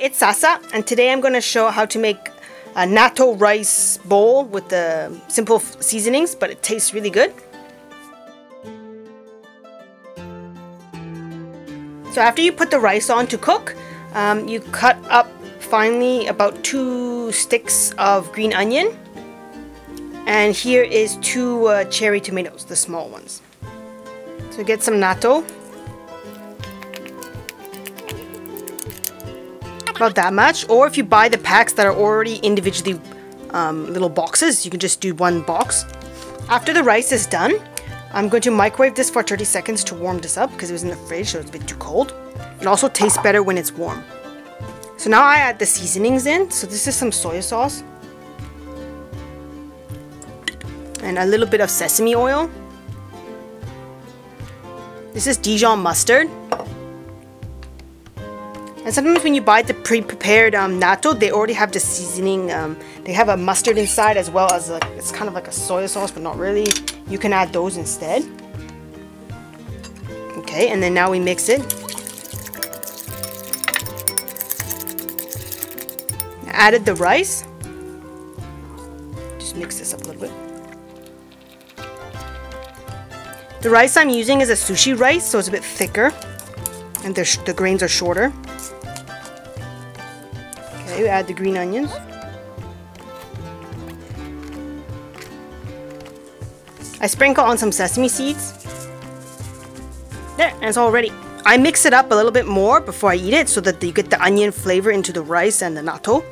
it's Sasa, and today I'm going to show how to make a natto rice bowl with the simple seasonings, but it tastes really good. So after you put the rice on to cook, you cut up finely about 2 sticks of green onion, and here is 2 cherry tomatoes, the small ones. So get some natto. About that much, or if you buy the packs that are already individually little boxes, you can just do 1 box. After the rice is done, I'm going to microwave this for 30 seconds to warm this up because it was in the fridge, so it's a bit too cold. It also tastes better when it's warm. So now I add the seasonings in. So this is some soy sauce and a little bit of sesame oil. This is Dijon mustard. And sometimes when you buy the pre-prepared natto, they already have the seasoning. They have a mustard inside as well as it's kind of like a soy sauce, but not really. You can add those instead. Okay, and then now we mix it. Added the rice. Just mix this up a little bit. The rice I'm using is a sushi rice, so it's a bit thicker, and the grains are shorter. Okay, we add the green onions. I sprinkle on some sesame seeds. There, and it's all ready. I mix it up a little bit more before I eat it so that you get the onion flavor into the rice and the natto.